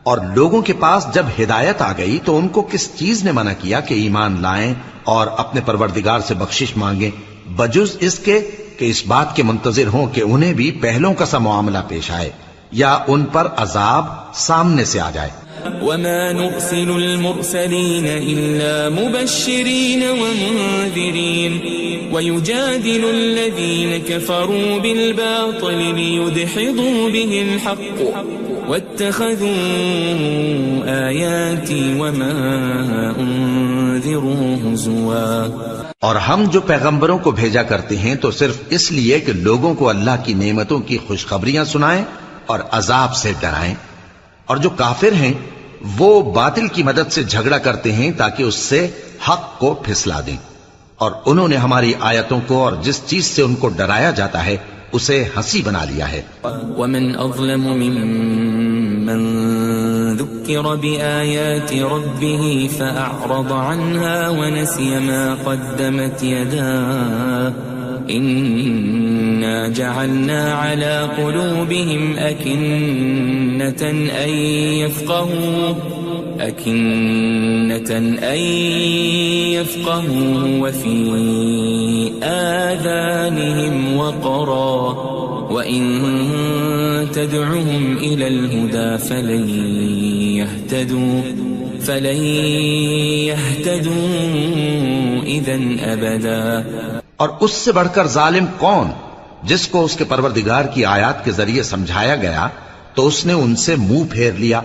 اور لوگوں کے پاس جب ہدایت آ گئی تو ان کو کس چیز نے منع کیا کہ ایمان لائیں اور اپنے پروردگار سے بخشش مانگیں، بجز اس کے کہ اس بات کے منتظر ہوں کہ انہیں بھی پہلوں کا سا معاملہ پیش آئے یا ان پر عذاب سامنے سے آ جائے۔ وما نرسل المرسلين إلا مبشرين ومنذرين ويجادل الذين كفروا بالباطل ليدحضوا به الحق واتخذوا آياتي وما أنذروا هزوا۔ اور ہم جو پیغمبروں کو بھیجا کرتے ہیں تو صرف اس لیے کہ لوگوں کو اللہ کی نعمتوں کی خوشخبریاں سنائیں اور عذاب سے ڈرائیں، اور جو کافر ہیں وہ باطل کی مدد سے جھگڑا کرتے ہیں تاکہ اس سے حق کو پھسلا دیں، اور انہوں نے ہماری آیتوں کو اور جس چیز سے ان کو ڈرایا جاتا ہے اسے ہنسی بنا لیا ہے۔ ومن اظلم ممن ذكر بآيات ربه فأعرض عنها ونسي ما قدمت يداه إنا جعلنا على قلوبهم أكنة أن يفقهوا وفي آذانهم وقرا وإن تدعهم إلى الهدى فلن يهتدوا إذن أبدا۔ اور اس سے بڑھ کر ظالم کون جس کو اس کے پروردگار کی آیات کے ذریعے سمجھایا گیا تو اس نے ان سے منہ پھیر لیا،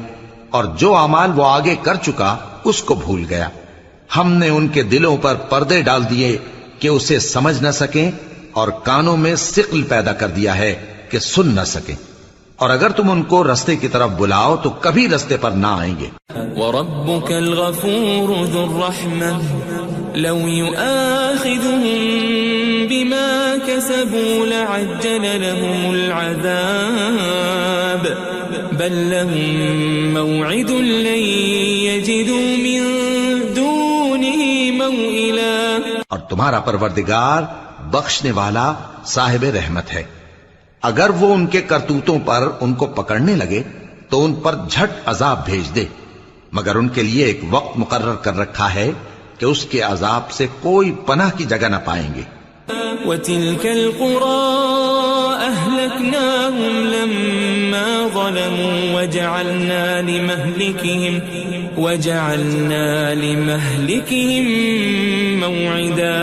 اور جو اعمال وہ آگے کر چکا اس کو بھول گیا۔ ہم نے ان کے دلوں پر پردے ڈال دیے کہ اسے سمجھ نہ سکیں، اور کانوں میں ثقل پیدا کر دیا ہے کہ سن نہ سکیں، اور اگر تم ان کو رستے کی طرف بلاؤ تو کبھی رستے پر نہ آئیں گے۔ وَرَبُّكَ الْغَفُورُ ذُو الرَّحْمَةِ لَوْ يُؤَاخِذُهُم بِمَا كَسَبُوا لَعَجَّلَ لَهُمُ الْعَذَابَ بَل لَّهُم مَّوْعِدٌ لَّن يَجِدُوا مِن دُونِهِ مَوْئِلًا۔ اور تمہارا پروردگار بخشنے والا صاحب رحمت ہے، اگر وہ ان کے کرتوتوں پر ان کو پکڑنے لگے تو ان پر جھٹ عذاب بھیج دے، مگر ان کے لیے ایک وقت مقرر کر رکھا ہے کہ اس کے عذاب سے کوئی پناہ کی جگہ نہ پائیں گے۔ وَتِلْكَ الْقُرَىٰ أَهْلَكْنَاهُمْ لَمَّا ظَلَمُوا وَجَعَلْنَا لِمَهْلِكِهِمْ مَوْعِدًا۔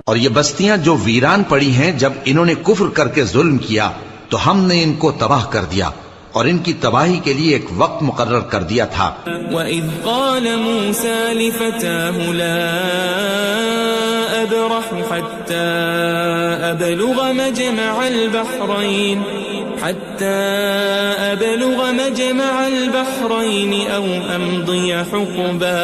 اور یہ بستیاں جو ویران پڑی ہیں جب انہوں نے کفر کر کے ظلم کیا تو ہم نے ان کو تباہ کر دیا، اور ان کی تباہی کے لیے ایک وقت مقرر کر دیا تھا۔ وَإِذْ قَالَ مُوسَىٰ لِفَتَاهُ لَا أَبْرَحُ حَتَّىٰ أَبْلُغَ مَجْمَعَ الْبَحْرَيْنِ أَوْ أَمْضِيَ حُقُبًا۔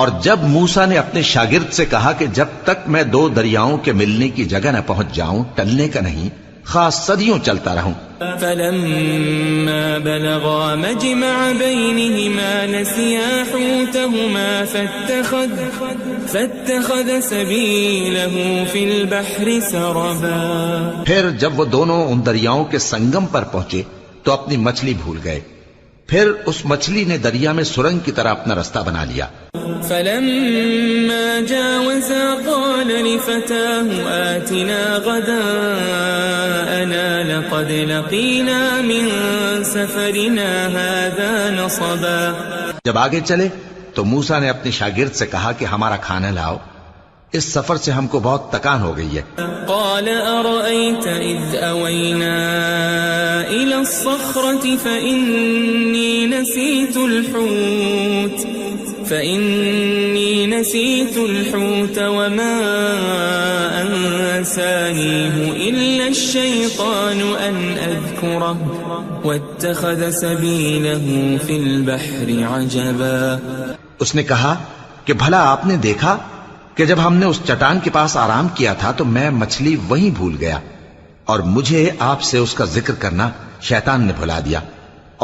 اور جب موسیٰ نے اپنے شاگرد سے کہا کہ جب تک میں دو دریاؤں کے ملنے کی جگہ نہ پہنچ جاؤں ٹلنے کا نہیں، خاص صدیوں چلتا رہوں۔ فَلَمَّا بَلَغَا مَجْمَعَ بَيْنِهِمَا نَسِيَا حُوتَهُمَا فَاتَّخَذَ سَبِيلَهُ فِي الْبَحْرِ سَرَبًا۔ پھر جب وہ دونوں ان دریاؤں کے سنگم پر پہنچے تو اپنی مچھلی بھول گئے، پھر اس مچھلی نے دریا میں سرنگ کی طرح اپنا رستہ بنا لیا۔ فَلَمَّا جَاوَزَا قَالَ لِفَتَاهُ آتِنَا غَدَاءَنَا لَقَدْ لَقِينَا مِن سَفَرِنَا هَٰذَا نَصَبًا۔ جب آگے چلے تو موسیٰ نے اپنے شاگرد سے کہا کہ ہمارا کھانا لاؤ، اس سفر سے ہم کو بہت تکان ہو گئی ہے۔ قال أرأيت إذ أوينا إلى الصخرة فإني نسيت الحوت وما أنسانيه إلا الشيطان أن أذكره واتخذ سبيله في البحر عجبا۔ اس نے کہا کہ بھلا آپ نے دیکھا کہ جب ہم نے اس چٹان کے پاس آرام کیا تھا تو میں مچھلی وہیں بھول گیا، اور مجھے آپ سے اس کا ذکر کرنا شیطان نے بھلا دیا،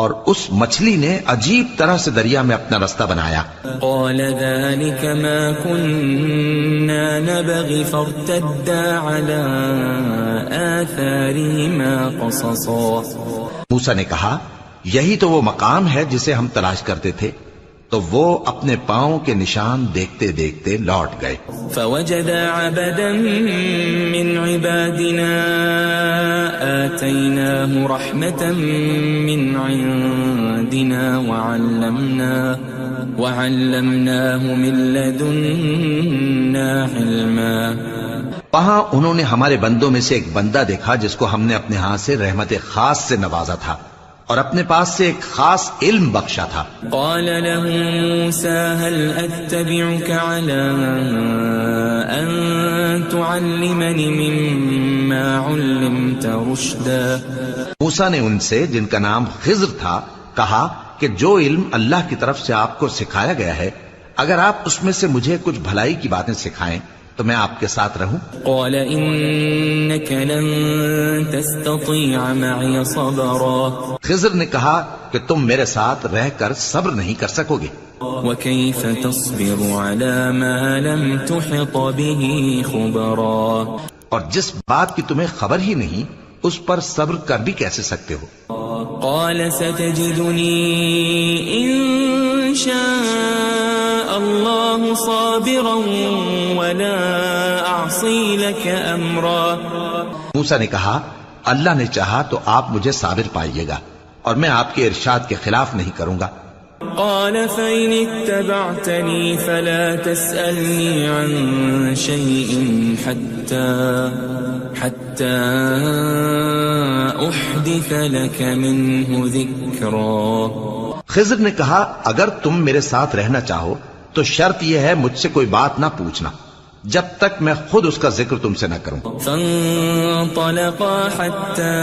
اور اس مچھلی نے عجیب طرح سے دریا میں اپنا رستہ بنایا۔ قال ذلك ما كنا نبغي فارتدا على آثارهما قصصا۔ موسیٰ نے کہا یہی تو وہ مقام ہے جسے ہم تلاش کرتے تھے. تو وہ اپنے پاؤں کے نشان دیکھتے دیکھتے لوٹ گئے. فوجد عبدا من عبادنا آتيناه رحمة من عندنا وعلمناه من لدنا علما. وہاں انہوں نے ہمارے بندوں میں سے ایک بندہ دیکھا جس کو ہم نے اپنے ہاں سے رحمت خاص سے نوازا تھا اور اپنے پاس سے ایک خاص علم بخشا تھا. قال له موسى هل أتبعك على أن تعلمني مما علمت رشدا. موسیٰ نے ان سے جن کا نام خضر تھا کہا کہ جو علم اللہ کی طرف سے آپ کو سکھایا گیا ہے اگر آپ اس میں سے مجھے کچھ بھلائی کی باتیں سکھائیں تو میں آپ کے ساتھ رہوں. قال إنك لن تستطيع معي صبرا. خضر نے کہا کہ تم میرے ساتھ رہ کر صبر نہیں کر سکو گے. وكيف تصبر على ما لم تحط به خبرا. اور جس بات کی تمہیں خبر ہی نہیں اس پر صبر کر بھی کیسے سکتے ہو. قال ستجدني إن شاء الله صابرا ولا أعصي لك أمرا. موسیٰ نے کہا اللہ نے چاہا تو آپ مجھے صابر پائیے گا اور میں آپ کے ارشاد کے خلاف نہیں کروں گا. قال فإن اتبعتني فلا تسألني عن شيء حتى أحدث لك منه ذكرا. خضر نے کہا اگر تم میرے ساتھ رہنا چاہو تو شرط یہ ہے مجھ سے کوئی بات نہ پوچھنا جب تک میں خود اس کا ذکر تم سے نہ کروں. فانطلقا حتى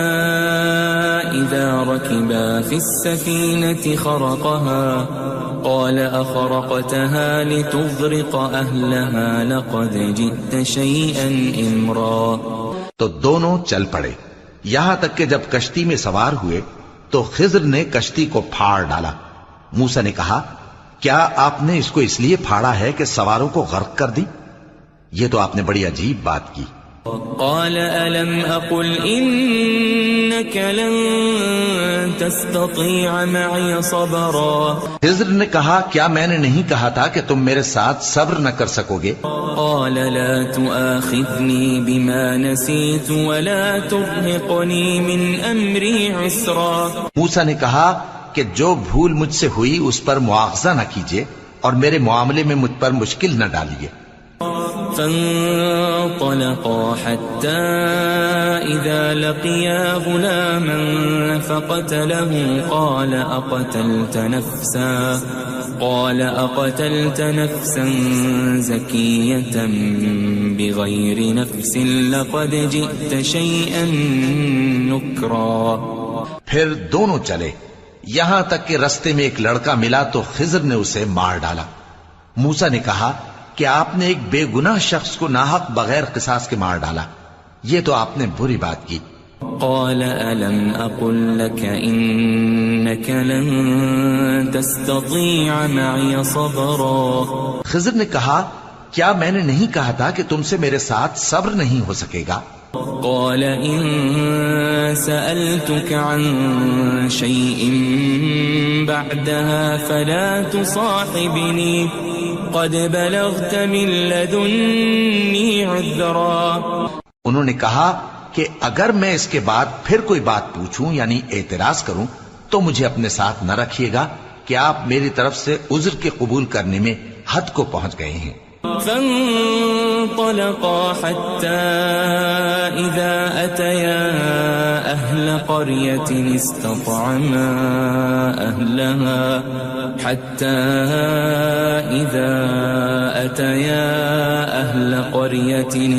إذا ركبا في السفينة خرقها قال أخرقتها لتغرق أهلها لقد جئت شيئا إمرا. تو دونوں چل پڑے یہاں تک کہ جب کشتی میں سوار ہوئے تو خضر نے کشتی کو پھاڑ ڈالا. موسیٰ نے کہا کیا آپ نے اس کو اس لیے پھاڑا ہے کہ سواروں کو غرق کر دی؟ یہ تو آپ نے بڑی عجیب بات کی. قال ألم أقل إنك لن تستطيع معي صبرا. خضر نے کہا کیا میں نے نہیں کہا تھا کہ تم میرے ساتھ صبر نہ کر سکو گے؟ قال لا تؤاخذني بما نسيت ولا ترهقني من أمري عسرا. موسیٰ نے کہا کہ جو بھول مجھ سے ہوئی اس پر مواخذہ نہ کیجیے اور میرے معاملے میں مجھ پر مشکل نہ ڈالیے. فانطلقا حتى إذا لقيا غلاما فقتله قال أقتلت نفسا زكية بغير نفس لقد جئت شيئا نكرا. پھر دونوں چلے یہاں تک کہ رستے میں ایک لڑکا ملا تو خضر نے اسے مار ڈالا. موسیٰ نے کہا کہ آپ نے ایک بے گناہ شخص کو ناحق بغیر قصاص کے مار ڈالا یہ تو آپ نے بری بات کی. قال ألم أقل لك إنك لن تستطيع معي صبرا. خضر نے کہا کیا میں نے نہیں کہا تھا کہ تم سے میرے ساتھ صبر نہیں ہو سکے گا؟ قال إن سألتك عن شيء بعدها فلا تصاحبني قد بلغت من لدني عذرا. انہوں نے کہا کہ اگر میں اس کے بعد پھر کوئی بات پوچھوں یعنی اعتراض کروں تو مجھے اپنے ساتھ نہ رکھیے گا کہ آپ میری طرف سے عذر کے قبول کرنے میں حد کو پہنچ گئے ہیں. فانطلقا حتى إذا أتيا أهل قرية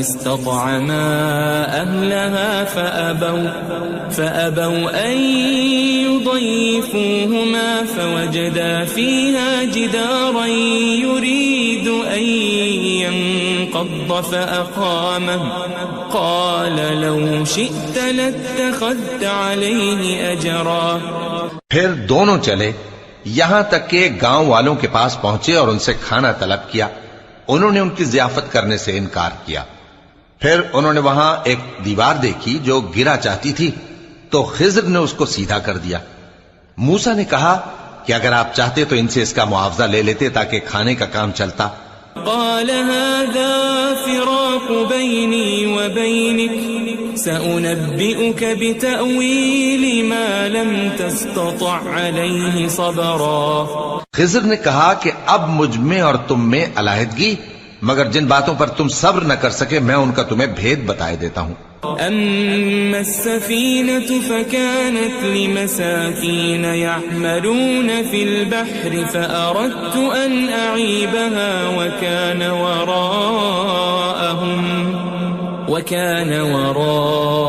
استطعما أهلها فأبوا أن يضيفوهما فوجدا فيها جدارا يريد أن ينقض فأقامه قال لو شئت لاتخذت عليه أجرا. پھر دونوں چلے یہاں تک کہ گاؤں والوں کے پاس پہنچے اور ان سے کھانا طلب کیا. انہوں نے ان کی ضیافت کرنے سے انکار کیا. پھر انہوں نے وہاں ایک دیوار دیکھی جو گرا چاہتی تھی تو خضر نے اس کو سیدھا کر دیا. موسیٰ نے کہا کہ اگر آپ چاہتے تو ان سے اس کا معاوضہ لے لیتے تاکہ کھانے کا کام چلتا. قال هذا فراق بيني وبينك سأنبئك بتأويل ما لم تستطع عليه صبرا. خضر نے کہا کہ اب مجھ میں اور تم میں علیحدگی، مگر جن باتوں پر تم صبر نہ کر سکے میں ان کا تمہیں بھید بتائے دیتا ہوں. أما السفينة فكانت لمساكين يعملون في البحر فأردت أن أعيبها وكان وراءهم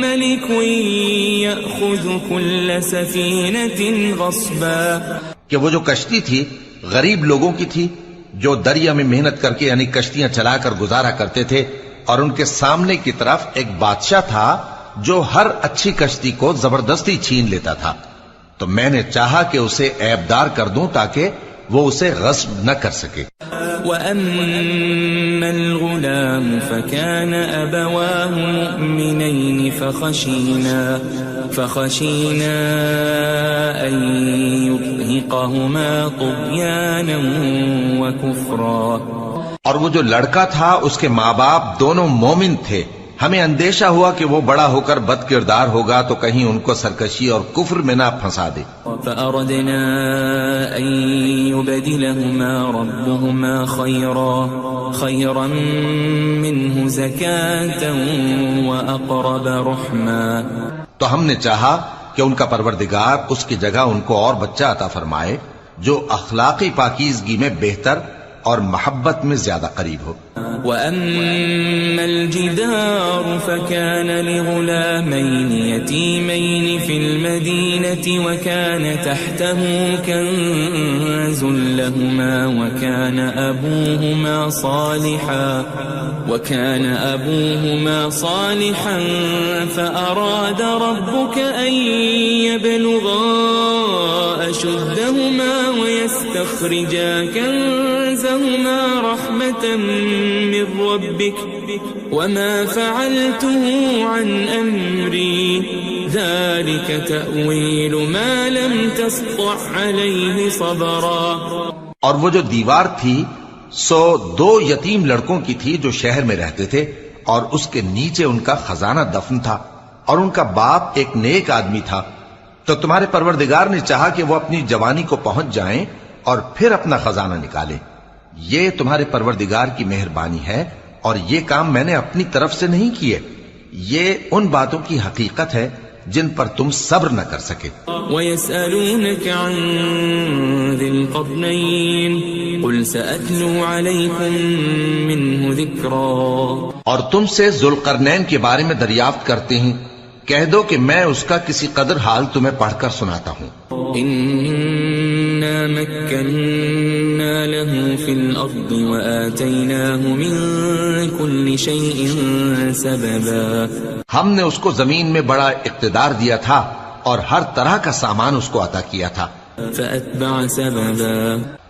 ملك يأخذ كل سفينة غصبا. کہ وہ جو کشتی تھی غریب لوگوں کی تھی جو دریا میں محنت کر کے یعنی کشتیاں چلا کر گزارا کرتے تھے، اور ان کے سامنے کی طرف ایک بادشاہ تھا جو ہر اچھی کشتی کو زبردستی چھین لیتا تھا. تو میں نے چاہا کہ اسے عیبدار کر دوں تاکہ وہ اسے غصب نہ کر سکے. وَأَمَّا الْغُلَامُ فَكَانَ أَبَوَاهُ مُؤْمِنَيْنِ فَخَشِينَا أَن يُرْهِقَهُمَا طُغْيَانًا وَكُفْرًا. اور وہ جو لڑکا تھا اس کے ماں باپ دونوں مومن تھے، ہمیں اندیشہ ہوا کہ وہ بڑا ہو کر بد کردار ہوگا تو کہیں ان کو سرکشی اور کفر میں نہ پھنسا دے. فأردنا أن يبدلهما ربهما خيرا منه زكاة وأقرب رحما. تو ہم نے چاہا کہ ان کا پروردگار اس کی جگہ ان کو اور بچہ عطا فرمائے جو اخلاقی پاکیزگی میں بہتر اور محبت میں زیادہ قریب ہو. وَأَمَّا الْجِدَارُ فَكَانَ لِغُلَامَيْنِ يَتِيمَيْنِ فِي الْمَدِينَةِ وَكَانَ تَحْتَهُ كَنْزٌ لَهُمَا وَكَانَ أَبُوهُمَا صَالِحًا فَأَرَادَ رَبُّكَ أَنْ يَبْلُغَا أَشُدَّهُمَا وَيَسْتَخْرِجَا كَنْزَهُمَا رَحْمَةً من ربك وما فعلته عن أمري ذلك تأويل ما لم تسطع عليه صبرا. اور وہ جو دیوار تھی سو 2 یتیم لڑکوں کی تھی جو شہر میں رہتے تھے، اور اس کے نیچے ان کا خزانہ دفن تھا، اور ان کا باپ ایک نیک آدمی تھا. تو تمہارے پروردگار نے چاہا کہ وہ اپنی جوانی کو پہنچ جائیں اور پھر اپنا خزانہ نکالیں. یہ تمہارے پروردگار کی مہربانی ہے، اور یہ کام میں نے اپنی طرف سے نہیں کیے. یہ ان باتوں کی حقیقت ہے جن پر تم صبر نہ کر سکے. وَيَسْأَلُونَكَ عَنْ ذِي الْقَرْنَيْنِ قُلْ سَأَتْلُو عَلَيْكُمْ مِنْهُ ذِكْرًا. اور تم سے ذوالقرنین کے بارے میں دریافت کرتے ہیں، کہہ دو کہ میں اس کا کسی قدر حال تمہیں پڑھ کر سناتا ہوں. إِنَّا مَكَّنَّا لَهُ فِي الْأَرْضِ وَآتَيْنَاهُ مِنْ كُلِّ شَيْءٍ سَبَبًا. ہم نے اس کو زمین میں بڑا اقتدار دیا تھا اور ہر طرح کا سامان اس کو عطا کیا تھا. فَأَتْبَعَ سَبَبًا.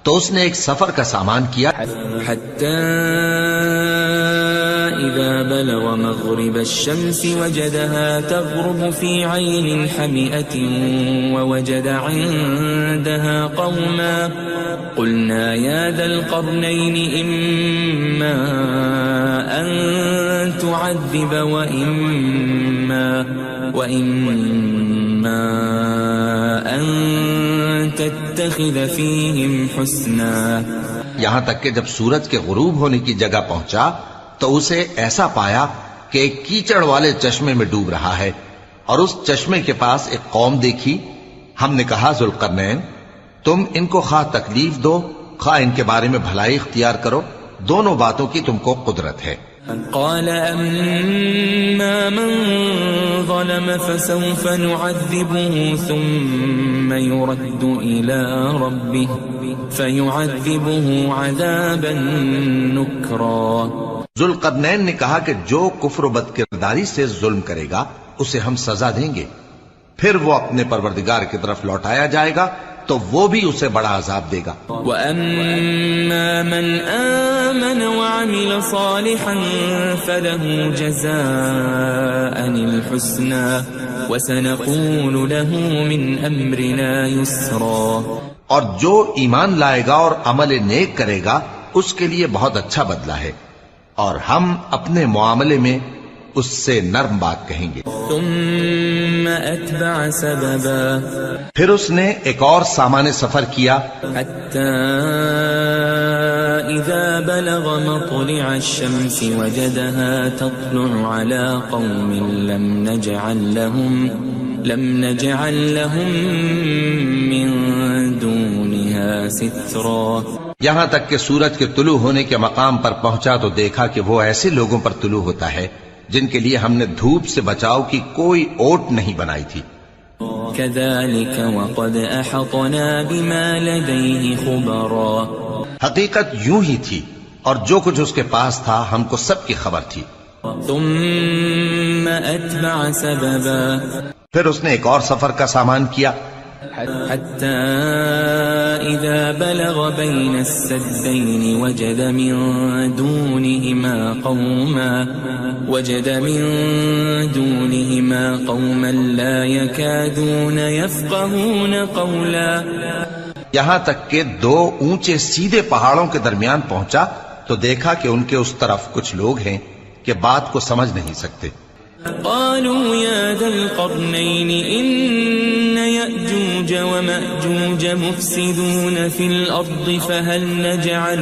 تو اس نے ایک سفر کا سامان کیا حَتَّى إِذَا بَلَغَ مَغْرِبَ الشَّمْسِ وَجَدَهَا تَغْرُبُ فِي عَيْنٍ حَمِئَةٍ وَوَجَدَ عِندَهَا قَوْمًا قُلْنَا يَا ذَا الْقَرْنَيْنِ إِمَّا أَن تُعَذِّبَ وَإِمَّا أَن تَتَّخِذَ فِيهِمْ حُسْنًا. یہاں تک کہ جب سورج کے غروب ہونے کی جگہ پہنچا تو اسے ایسا پایا کہ ایک کیچڑ والے چشمے میں ڈوب رہا ہے، اور اس چشمے کے پاس ایک قوم دیکھی. ہم نے کہا ذوالقرنین تم ان کو خواہ تکلیف دو خواہ ان کے بارے میں بھلائی اختیار کرو، دونوں باتوں کی تم کو قدرت ہے. قال أما من ظلم فسوف نعذبه ثم يرد إلى ربه فيعذبه عذابا نكرا. ذوالقرنین نے کہا کہ جو کفر و بد کرداری سے ظلم کرے گا اسے ہم سزا دیں گے، پھر وہ اپنے پروردگار کی طرف لوٹایا جائے گا تو وہ بھی اسے بڑا عذاب دے گا. وَأَمَّا مَنْ آمَنَ وَعَمِلَ صَالِحًا فَلَهُ جَزَاءً الْحُسْنَى وسنقول له من أمرنا يسرا. اور جو ایمان لائے گا اور عمل نیک کرے گا اس کے لیے بہت اچھا بدلہ ہے، اور ہم اپنے معاملے میں اس سے نرم بات کہیں گے. ثم أتبع سببا. پھر اس نے ایک اور سامان سفر کیا، حتى إذا بلغ مطلع الشمس وجدها تطلع على قوم لم نجعل لهم من دونها سترا. یہاں تک کہ سورج کے طلوع ہونے کے مقام پر پہنچا تو دیکھا کہ وہ ایسے لوگوں پر طلوع ہوتا ہے جن کے لیے ہم نے دھوپ سے بچاؤ کی کوئی اوٹ نہیں بنائی تھی. كذلك وقد أحطنا بما لديه خبرا. حقیقت یوں ہی تھی اور جو کچھ اس کے پاس تھا ہم کو سب کی خبر تھی. ثم أتبع سببا. پھر اس نے ایک اور سفر کا سامان کیا، حتى إذا بلغ بين السدين وجد من دونهما قوما لا يكادون يفقهون قولا. یہاں تک کہ دو اونچے سیدھے پہاڑوں کے درمیان پہنچا تو دیکھا کہ ان کے اس طرف کچھ لوگ ہیں کہ بات کو سمجھ نہیں سکتے. قالوا يا ذا القرنين إن يأجوج ومأجوج مفسدون في الأرض فهل نجعل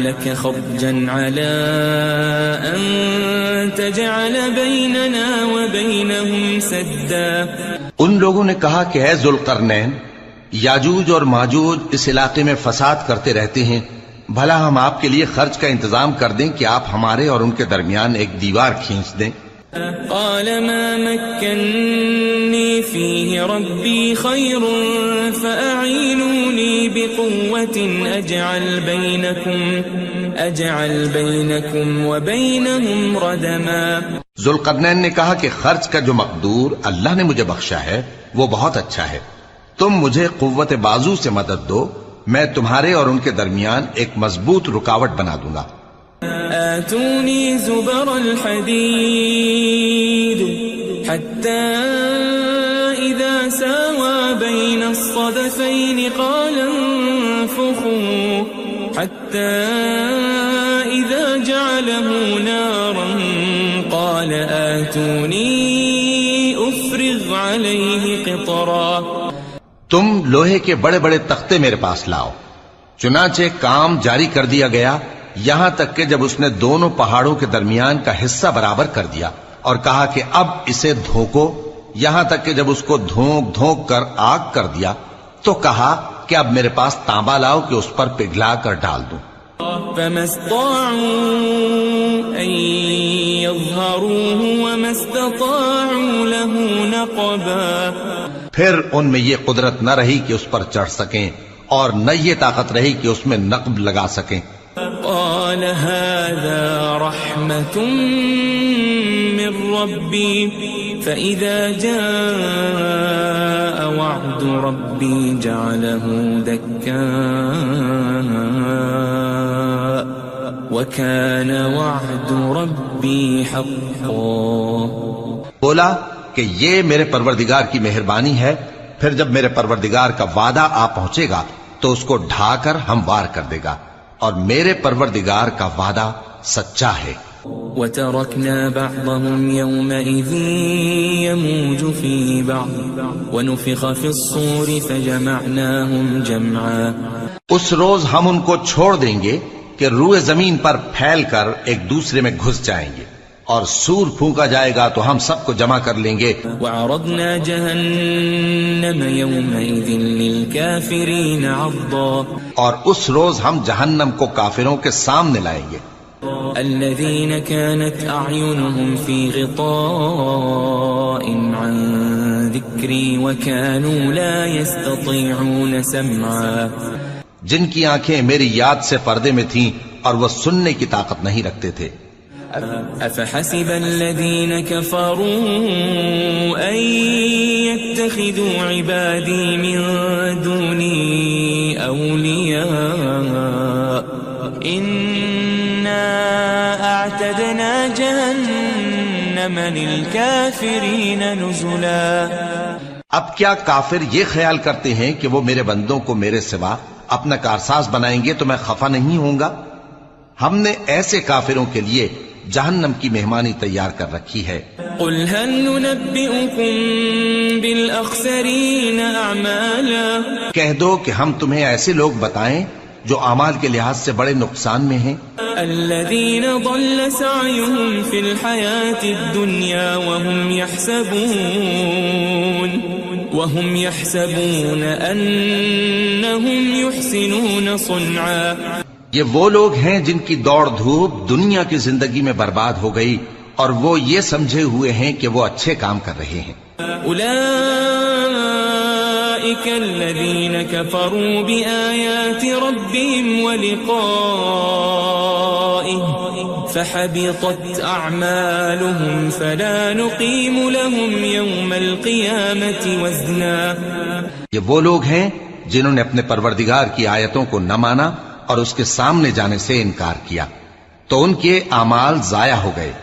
لك خرجا على أن تجعل بيننا وبينهم سدا. ان لوگوں نے کہا کہ اے ذوالقرنین، یاجوج اور ماجوج اس علاقے میں فساد کرتے رہتے ہیں، بھلا ہم آپ کے لیے خرچ کا انتظام کر دیں کہ آپ ہمارے اور ان کے درمیان ایک دیوار کھینچ دیں. قال ما مكنني فيه ربي خير فأعينوني بقوة أجعل بينكم وبينهم ردما. ذوالقرنین نے کہا کہ خرچ کا جو مقدور اللہ نے مجھے بخشا ہے وہ بہت اچھا ہے، تم مجھے قوت بازو سے مدد دو، میں تمہارے اور ان کے درمیان ایک مضبوط رکاوٹ بنا دوں گا. آتوني زبر الحديد حتى إذا ساوى بين الصدفين قال انفخوا حتى إذا جعله نارا قال آتوني أفرغ عليه قطرا. تم لوہے کے بڑے بڑے تختے میرے پاس لاؤ. چنانچہ کام جاری کر دیا گیا یہاں تک کہ جب اس نے دونوں پہاڑوں کے درمیان کا حصہ برابر کر دیا اور کہا کہ اب اسے دھوکو، یہاں تک کہ جب اس کو دھونک دھونک کر آگ کر دیا تو کہا کہ اب میرے پاس تانبا لاؤ کہ اس پر پگھلا کر ڈال دوں. فما استطاعوا أن يظهروه وما استطاعوا له نقبا. پھر ان میں یہ قدرت نہ رہی کہ اس پر چڑھ سکیں اور نہ یہ طاقت رہی کہ اس میں نقب لگا سکیں. قال هذا رحمة من ربي فإذا جاء وعد ربي جعله دكاء وكان وعد ربي حقا. بولا کہ یہ میرے پروردگار کی مہربانی ہے، پھر جب میرے پروردگار کا وعدہ آ پہنچے گا تو اس کو ڈھا کر ہموار کر دے گا، اور میرے پروردگار کا وعدہ سچا ہے. وَتَرَكْنَا بَعْضَهُمْ يَوْمَئِذٍ يَمُوجُ فِي بَعْضٍ وَنُفِخَ فِي الصُّورِ فَجَمَعْنَاهُمْ جَمْعًا. اس روز ہم ان کو چھوڑ دیں گے کہ روئے زمین پر پھیل کر ایک دوسرے میں گھس جائیں گے، اور سور پھونکا جائے گا تو ہم سب کو جمع کر لیں گے. وَعَرَضْنَا جَهَنَّمَ يَوْمَئِذٍ لِلْكَافِرِينَ عَرْضًا. اور اس روز ہم جہنم کو کافروں کے سامنے لائیں گے. الذين كانت أعينهم في غطاء عن ذكري وكانوا لا يستطيعون سمعا. جن کی آنکھیں میری یاد سے پردے میں تھیں اور وہ سننے کی طاقت نہیں رکھتے تھے. أفحسب الذين كفروا أن يتخذوا عبادي من دوني أولياء إنا أعتدنا جهنم جهنم للكافرين نزلا. اب کیا کافر یہ خیال کرتے ہیں کہ وہ میرے بندوں کو میرے سوا اپنا کارساز بنائیں گے تو میں خفا نہیں ہوں گا؟ ہم نے ایسے کافروں کے لیے جہنم کی مہمانی تیار کر رکھی ہے. قل هل ننبئكم بالأخسرين أعمالا. کہہ دو کہ ہم تمہیں ایسے لوگ بتائیں جو اعمال کے لحاظ سے بڑے نقصان میں ہیں. الذين ضل سعيهم في الحياة الدنيا وهم يحسبون أنهم يحسنون صنعا. یہ وہ لوگ ہیں جن کی دوڑ دھوپ دنیا کی زندگی میں برباد ہو گئی اور وہ یہ سمجھے ہوئے ہیں کہ وہ اچھے کام کر رہے ہیں. أولئك الذين كفروا بآيات ربهم ولقائه فحبطت أعمالهم فلا نقيم لهم يوم القيامة وزنا. یہ وہ لوگ ہیں جنہوں نے اپنے پروردگار کی آیتوں کو نہ مانا اور اس کے سامنے جانے سے انکار کیا تو ان کے اعمال ضائع ہو گئے،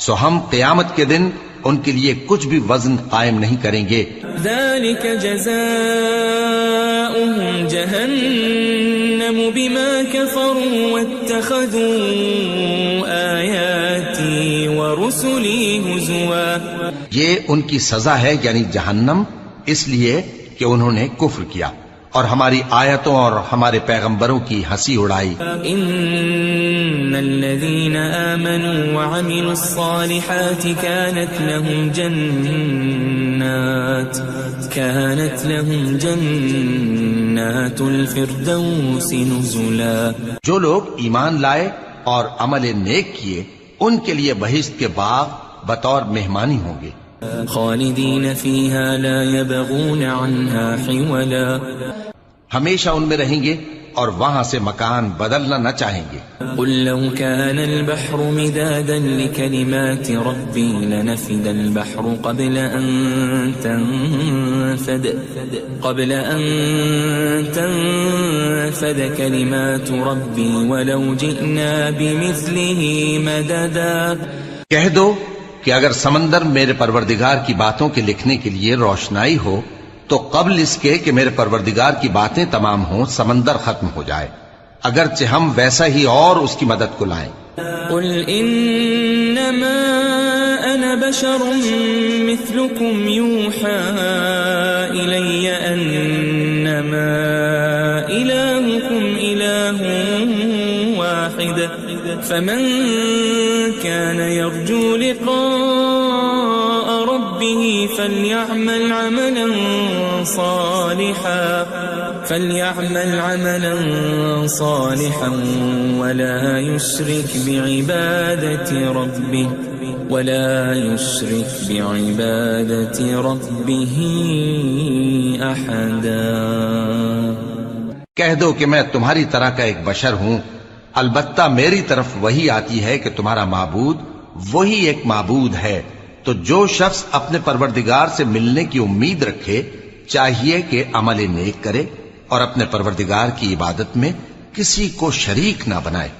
سو ہم قیامت کے دن ان کے لیے کچھ بھی وزن قائم نہیں کریں گے. ذلك جزاؤهم جهنم بما كفروا واتخذوا آياتي ورسلي هزوا. یہ ان کی سزا ہے یعنی جہنم، اس لیے کہ انہوں نے کفر کیا اور ہماری آیتوں اور ہمارے پیغمبروں کی ہنسی اڑائی. ان الذين آمنوا وعملوا الصالحات كانت لهم جنات الفردوس نزلا. جو لوگ ایمان لائے اور عمل نیک کیے ان کے لیے بہشت کے باغ بطور مہمانی ہوں گے. خالدین فیہا لا یبغون عنہا حولا. ہمیشہ ان میں رہیں گے اور وہاں سے مکان بدلنا نہ چاہیں گے. قل لو كان البحر مدادا لكلمات ربي لنفد البحر قبل أن تنفد كلمات ربي ولو جئنا بمثله مددا. کہہ دو کہ اگر سمندر میرے پروردگار کی باتوں کے لکھنے کے لیے روشنائی ہو تو قبل اس کے کہ میرے پروردگار کی باتیں تمام ہوں سمندر ختم ہو جائے، اگرچہ ہم ویسا ہی اور اس کی مدد کو لائیں. قل انما انا بشر مثلكم يوحى الي انما الهكم اله واحد فمن كان يرجو لقاء ربه فليعمل عملا صالحا ولا يشرك بعبادة ربه أحدا. کہہ دو کہ میں تمہاری طرح کا ایک بشر ہوں، البتہ میری طرف وہی آتی ہے کہ تمہارا معبود وہی ایک معبود ہے. تو جو شخص اپنے پروردگار سے ملنے کی امید رکھے چاہیے کہ عمل نیک کرے اور اپنے پروردگار کی عبادت میں کسی کو شریک نہ بنائے.